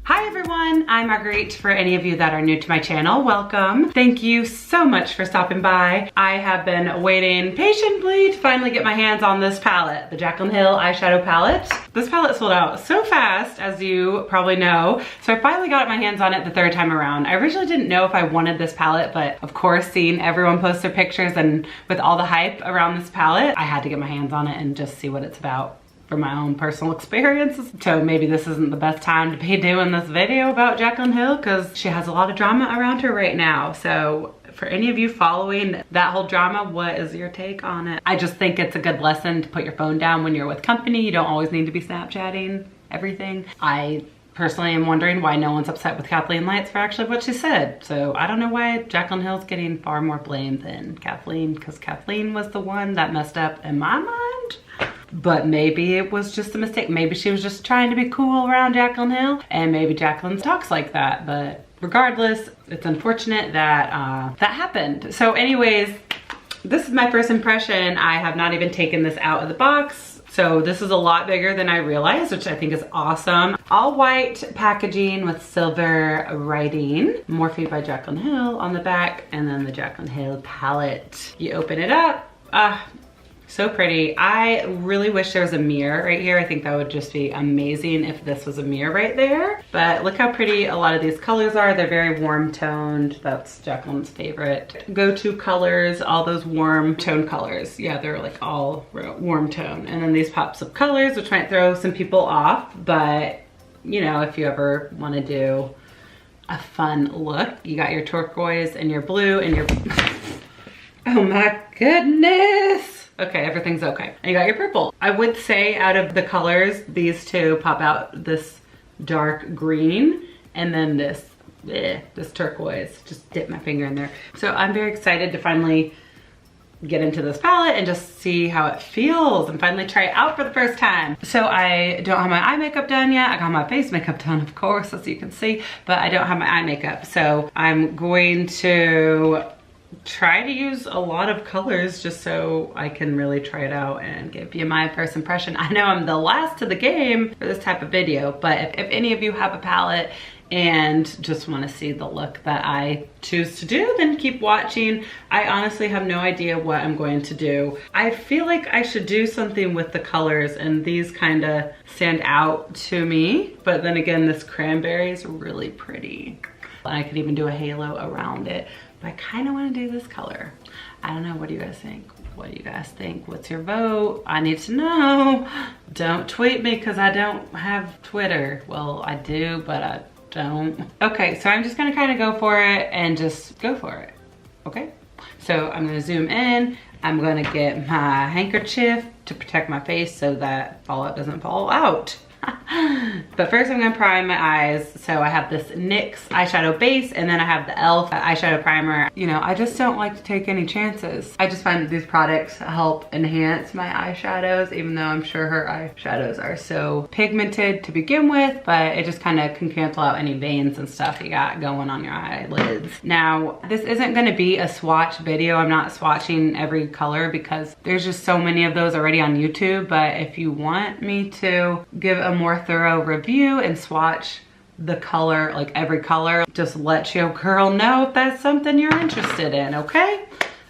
Hi everyone, I'm Marguerite. For any of you that are new to my channel, welcome. Thank you so much for stopping by. I have been waiting patiently to finally get my hands on this palette, the Jaclyn Hill eyeshadow palette. This palette sold out so fast, as you probably know, so I finally got my hands on it the third time around. I originally didn't know if I wanted this palette, but of course, seeing everyone post their pictures and with all the hype around this palette, I had to get my hands on it and just see what it's about for my own personal experiences. So maybe this isn't the best time to be doing this video about Jaclyn Hill because she has a lot of drama around her right now. So for any of you following that whole drama, what is your take on it? I just think it's a good lesson to put your phone down when you're with company. You don't always need to be Snapchatting everything. I personally am wondering why no one's upset with Kathleen Lights for actually what she said. So I don't know why Jaclyn Hill's getting far more blame than Kathleen, because Kathleen was the one that messed up in my mind. But maybe it was just a mistake. Maybe she was just trying to be cool around Jaclyn Hill, and maybe Jaclyn talks like that. But regardless, it's unfortunate that that happened. So anyways, this is my first impression. I have not even taken this out of the box. So this is a lot bigger than I realized, which I think is awesome. All white packaging with silver writing. Morphe by Jaclyn Hill on the back, and then the Jaclyn Hill palette. You open it up. So pretty. I really wish there was a mirror right here. I think that would just be amazing if this was a mirror right there. But look how pretty a lot of these colors are. They're very warm toned. That's Jaclyn's favorite go-to colors, all those warm tone colors. Yeah, they're like all warm tone. And then these pops of colors, which might throw some people off. But you know, if you ever want to do a fun look, you got your turquoise and your blue and your, oh my goodness. Okay, everything's okay. And you got your purple. I would say out of the colors, these two pop out, this dark green and then this turquoise. Just dip my finger in there. So I'm very excited to finally get into this palette and just see how it feels and finally try it out for the first time. So I don't have my eye makeup done yet. I got my face makeup done, of course, as you can see, but I don't have my eye makeup. So I'm going to try to use a lot of colors just so I can really try it out and give you my first impression. I know I'm the last to the game for this type of video, but if any of you have a palette and just want to see the look that I choose to do, then keep watching. I honestly have no idea what I'm going to do. I feel like I should do something with the colors, and these kind of stand out to me, but then again, this cranberry is really pretty. And I could even do a halo around it. But I kind of want to do this color. I don't know, what do you guys think? What do you guys think? What's your vote? I need to know. Don't tweet me because I don't have Twitter. Well, I do, but I don't. Okay, so I'm just gonna kind of go for it and just go for it, okay? So I'm gonna zoom in. I'm gonna get my handkerchief to protect my face so that fallout doesn't fall out. But first I'm gonna prime my eyes. So I have this NYX eyeshadow base, and then I have the e.l.f. eyeshadow primer. You know, I just don't like to take any chances. I just find that these products help enhance my eyeshadows, even though I'm sure her eyeshadows are so pigmented to begin with, but it just kind of can cancel out any veins and stuff you got going on your eyelids. Now, this isn't gonna be a swatch video. I'm not swatching every color because there's just so many of those already on YouTube, but if you want me to give a more thorough review and swatch the color, like every color, just let your girl know if that's something you're interested in, okay?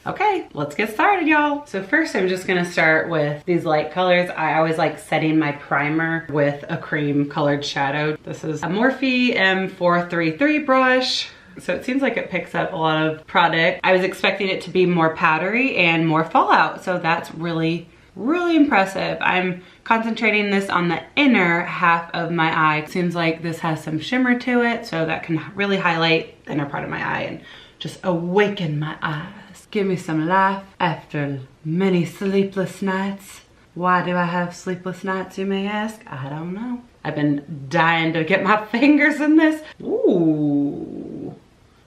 Okay, let's get started, y'all. So first I'm just gonna start with these light colors. I always like setting my primer with a cream colored shadow. This is a Morphe M433 brush. So it seems like it picks up a lot of product. I was expecting it to be more powdery and more fallout, so that's really impressive. I'm concentrating this on the inner half of my eye. It seems like this has some shimmer to it, so that can really highlight the inner part of my eye and just awaken my eyes. Give me some life after many sleepless nights. Why do I have sleepless nights, you may ask? I don't know. I've been dying to get my fingers in this. Ooh.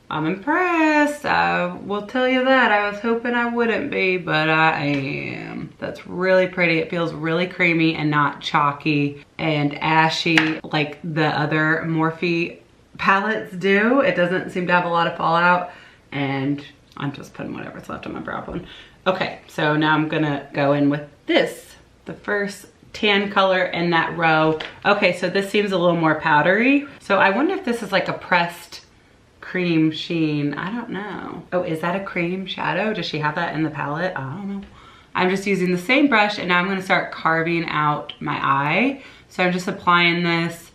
I'm impressed. I will tell you that. I was hoping I wouldn't be, but I am. That's really pretty. It feels really creamy and not chalky and ashy like the other Morphe palettes do. It doesn't seem to have a lot of fallout, and I'm just putting whatever's left on my brow bone. Okay, so now I'm gonna go in with this. The first tan color in that row. Okay, so this seems a little more powdery. So I wonder if this is like a pressed cream sheen. I don't know. Oh, is that a cream shadow? Does she have that in the palette? I don't know. I'm just using the same brush and now I'm gonna start carving out my eye. So I'm just applying this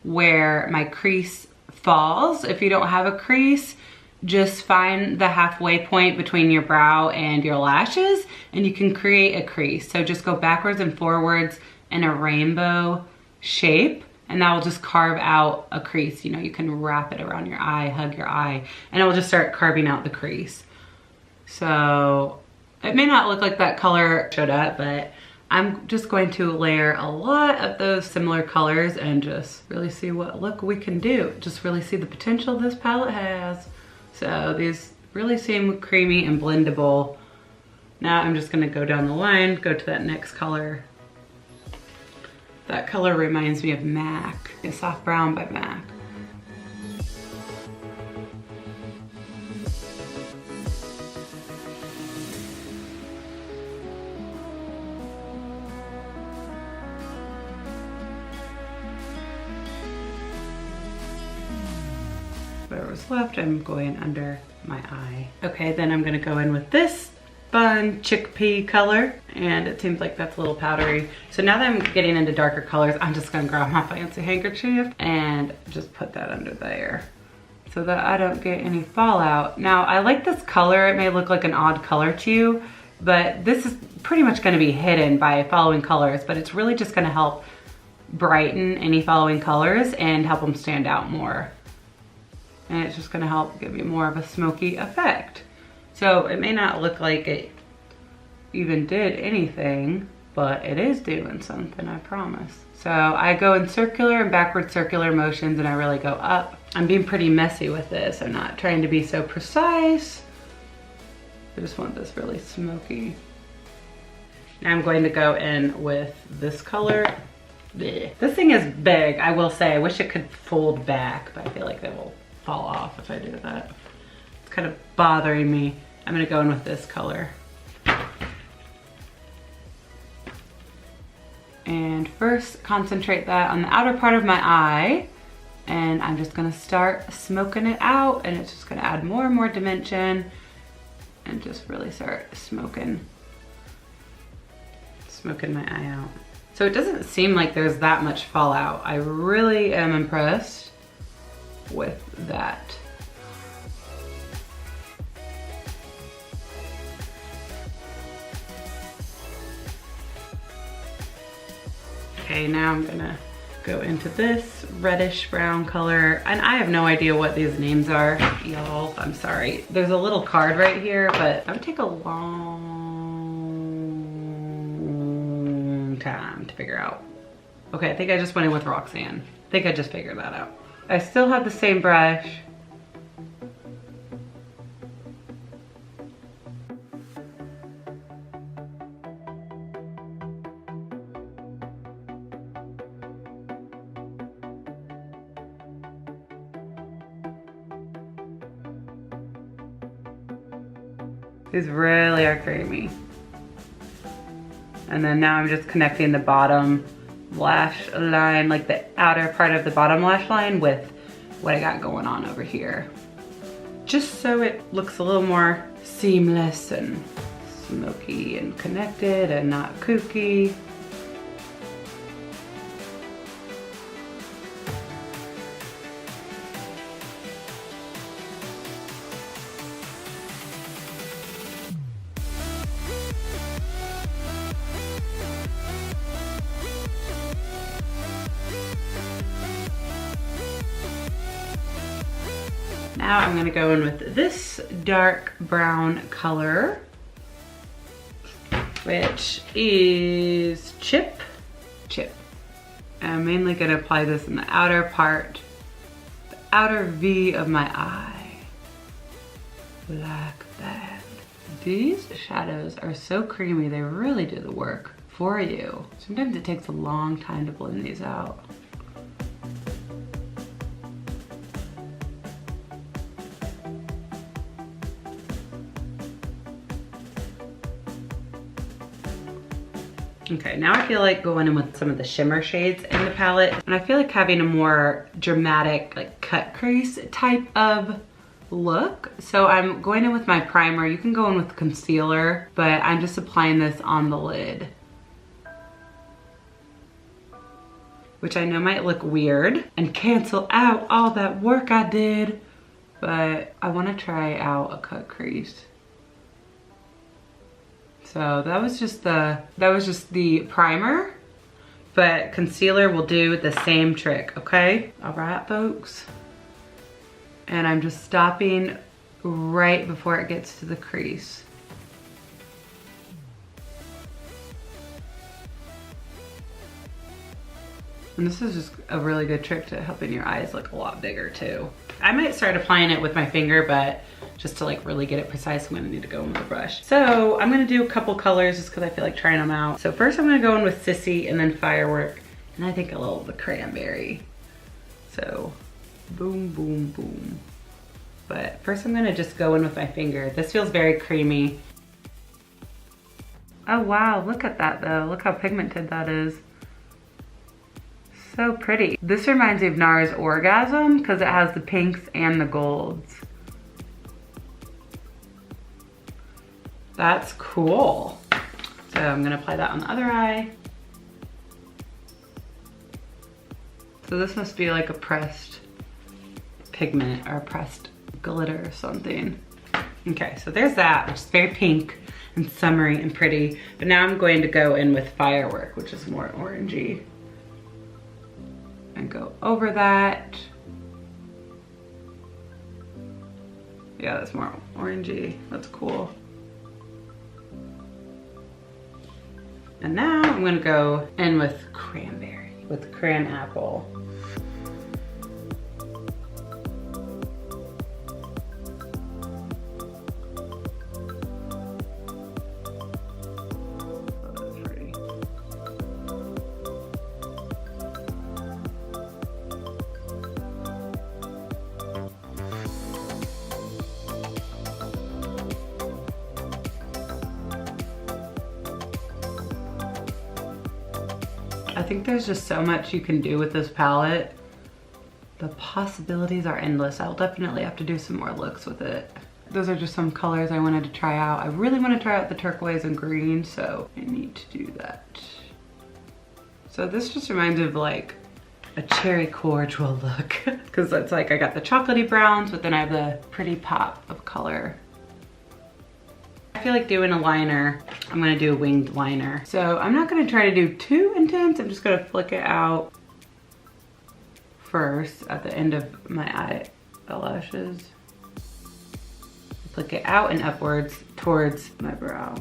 where my crease falls. If you don't have a crease, just find the halfway point between your brow and your lashes and you can create a crease. So just go backwards and forwards in a rainbow shape and that will just carve out a crease. You know, you can wrap it around your eye, hug your eye, and it will just start carving out the crease. So it may not look like that color showed up, but I'm just going to layer a lot of those similar colors and just really see what look we can do. Just really see the potential this palette has. So these really seem creamy and blendable. Now I'm just gonna go down the line, go to that next color. That color reminds me of MAC, a soft brown by MAC. Whatever's left, I'm going under my eye. Okay, then I'm gonna go in with this fun chickpea color, and it seems like that's a little powdery. So now that I'm getting into darker colors, I'm just gonna grab my fancy handkerchief and just put that under there so that I don't get any fallout. Now, I like this color. It may look like an odd color to you, but this is pretty much gonna be hidden by following colors, but it's really just gonna help brighten any following colors and help them stand out more. And it's just gonna help give you more of a smoky effect. So it may not look like it even did anything, but it is doing something, I promise. So I go in circular and backward circular motions and I really go up. I'm being pretty messy with this. I'm not trying to be so precise. I just want this really smoky. Now I'm going to go in with this color. Blech. This thing is big, I will say. I wish it could fold back, but I feel like that will fall off if I do that. It's kind of bothering me. I'm gonna go in with this color. And first concentrate that on the outer part of my eye, and I'm just gonna start smoking it out, and it's just gonna add more and more dimension and just really start smoking my eye out. So it doesn't seem like there's that much fallout. I really am impressed with that. Okay, now I'm gonna go into this reddish brown color, and I have no idea what these names are, y'all. I'm sorry. There's a little card right here, but that would take a long time to figure out. Okay, I think I just went in with Roxanne. I think I just figured that out. I still have the same brush. These really are creamy. And then now I'm just connecting the bottom lash line, like the outer part of the bottom lash line, with what I got going on over here. Just so it looks a little more seamless and smoky and connected and not kooky. Now I'm gonna go in with this dark brown color, which is Chip. I'm mainly gonna apply this in the outer part, the outer V of my eye, like that. These shadows are so creamy, they really do the work for you. Sometimes it takes a long time to blend these out. Okay, now I feel like going in with some of the shimmer shades in the palette. And I feel like having a more dramatic, like cut crease type of look. So I'm going in with my primer. You can go in with concealer, but I'm just applying this on the lid, which I know might look weird and cancel out all that work I did, but I want to try out a cut crease. So that was just the primer, but concealer will do the same trick, okay? All right, folks. And I'm just stopping right before it gets to the crease. And this is just a really good trick to helping your eyes look a lot bigger too. I might start applying it with my finger, but just to like really get it precise, I'm gonna need to go in with a brush. So I'm gonna do a couple colors just cause I feel like trying them out. So first I'm gonna go in with Sissy and then Firework. And I think a little of the Cranberry. So boom, boom, boom. But first I'm gonna just go in with my finger. This feels very creamy. Oh wow, look at that though. Look how pigmented that is. So pretty. This reminds me of NARS Orgasm because it has the pinks and the golds. That's cool. So I'm gonna apply that on the other eye. So this must be like a pressed pigment or a pressed glitter or something. Okay, so there's that, which is very pink and summery and pretty. But now I'm going to go in with Firework, which is more orangey. And go over that. Yeah, that's more orangey. That's cool. And now I'm gonna go in with Cranberry, with Cran Apple. I think there's just so much you can do with this palette. The possibilities are endless. I'll definitely have to do some more looks with it. Those are just some colors I wanted to try out. I really want to try out the turquoise and green, so I need to do that. So this just reminds me of like a cherry cordial look because it's like I got the chocolatey browns, but then I have the pretty pop of color. I feel like doing a liner. I'm gonna do a winged liner. So I'm not gonna try to do too intense. I'm just gonna flick it out first at the end of my eyelashes. Flick it out and upwards towards my brow.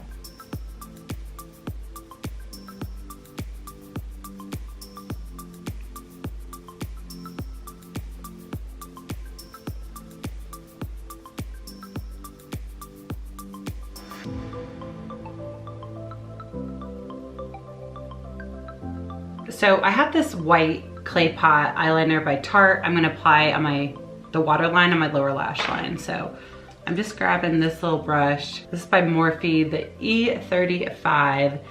So I have this white clay pot eyeliner by Tarte. I'm gonna apply on the waterline on my lower lash line. So I'm just grabbing this little brush. This is by Morphe, the E35,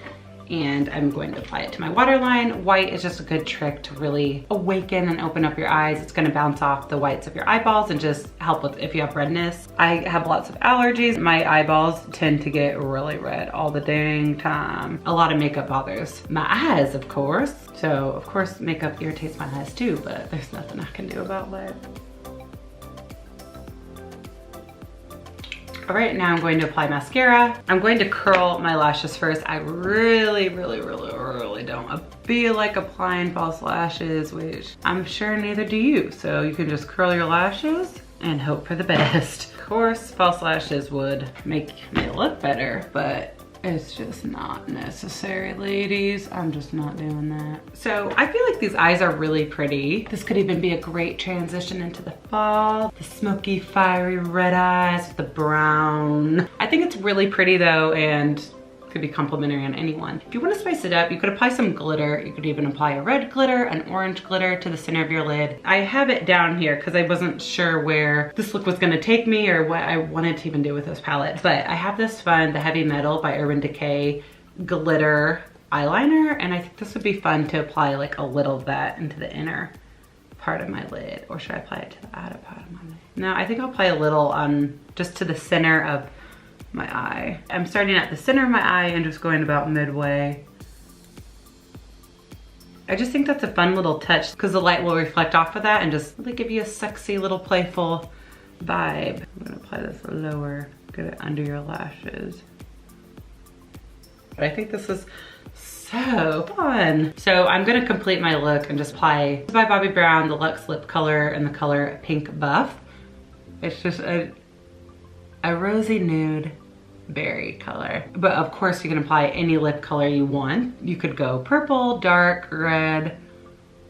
and I'm going to apply it to my waterline. White is just a good trick to really awaken and open up your eyes. It's gonna bounce off the whites of your eyeballs and just help with if you have redness. I have lots of allergies. My eyeballs tend to get really red all the dang time. A lot of makeup bothers my eyes, of course. So of course makeup irritates my eyes too, but there's nothing I can do about that. All right, now I'm going to apply mascara. I'm going to curl my lashes first. I really don't feel like applying false lashes, which I'm sure neither do you. So you can just curl your lashes and hope for the best. Of course, false lashes would make me look better, but it's just not necessary, ladies. I'm just not doing that. So I feel like these eyes are really pretty. This could even be a great transition into the fall. The smoky, fiery red eyes with the brown. I think it's really pretty though, and could be complimentary on anyone. If you want to spice it up, you could apply some glitter. You could even apply a red glitter, an orange glitter to the center of your lid. I have it down here because I wasn't sure where this look was gonna take me or what I wanted to even do with this palette. But I have this fun, the Heavy Metal by Urban Decay glitter eyeliner, and I think this would be fun to apply like a little of that into the inner part of my lid. Or should I apply it to the outer part of my lid? No, I think I'll apply a little on just to the center of my eye. I'm starting at the center of my eye and just going about midway. I just think that's a fun little touch because the light will reflect off of that and just really give you a sexy little playful vibe. I'm gonna apply this lower, get it under your lashes. But I think this is so fun. So I'm gonna complete my look and just apply by Bobbi Brown, the Luxe Lip Color in the color Pink Buff. It's just a rosy nude berry color. But of course you can apply any lip color you want. You could go purple, dark, red.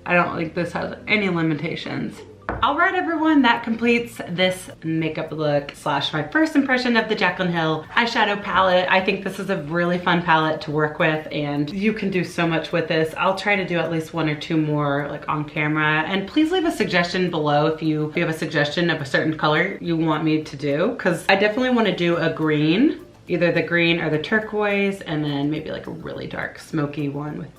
I don't think this has any limitations. All right, everyone, that completes this makeup look slash my first impression of the Jaclyn Hill eyeshadow palette. I think this is a really fun palette to work with, and you can do so much with this. I'll try to do at least 1 or 2 more like on camera, and please leave a suggestion below if you have a suggestion of a certain color you want me to do, because I definitely want to do a green, either the green or the turquoise, and then maybe like a really dark smoky one with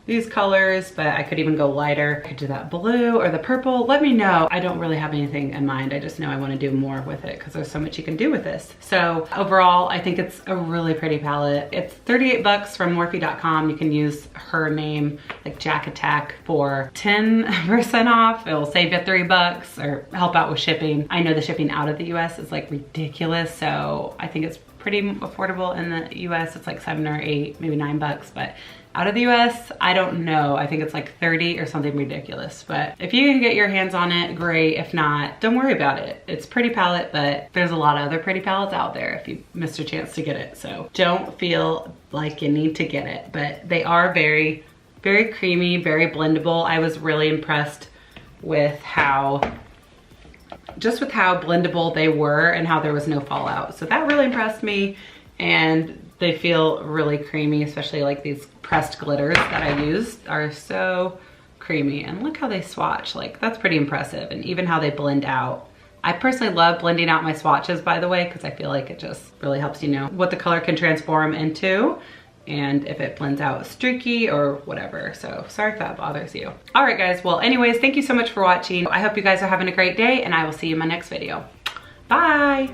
these colors, but I could even go lighter. I could do that blue or the purple. Let me know. I don't really have anything in mind. I just know I want to do more with it because there's so much you can do with this. So overall, I think it's a really pretty palette. It's 38 bucks from Morphe.com. You can use her name, like Jack Attack, for 10% off. It will save you 3 bucks or help out with shipping. I know the shipping out of the US is like ridiculous, so I think it's pretty affordable in the US. It's like 7 or 8, maybe 9 bucks, but out of the US, I don't know. I think it's like 30 or something ridiculous. But if you can get your hands on it, great. If not, don't worry about it. It's a pretty palette, but there's a lot of other pretty palettes out there if you missed a chance to get it. So don't feel like you need to get it, but they are very, very creamy, very blendable. I was really impressed with just with how blendable they were and how there was no fallout. So that really impressed me, and they feel really creamy, especially like these pressed glitters that I used are so creamy. And look how they swatch, like that's pretty impressive. And even how they blend out. I personally love blending out my swatches, by the way, because I feel like it just really helps you know what the color can transform into and if it blends out streaky or whatever. So sorry if that bothers you. All right, guys. Well, anyways, thank you so much for watching. I hope you guys are having a great day, and I will see you in my next video. Bye.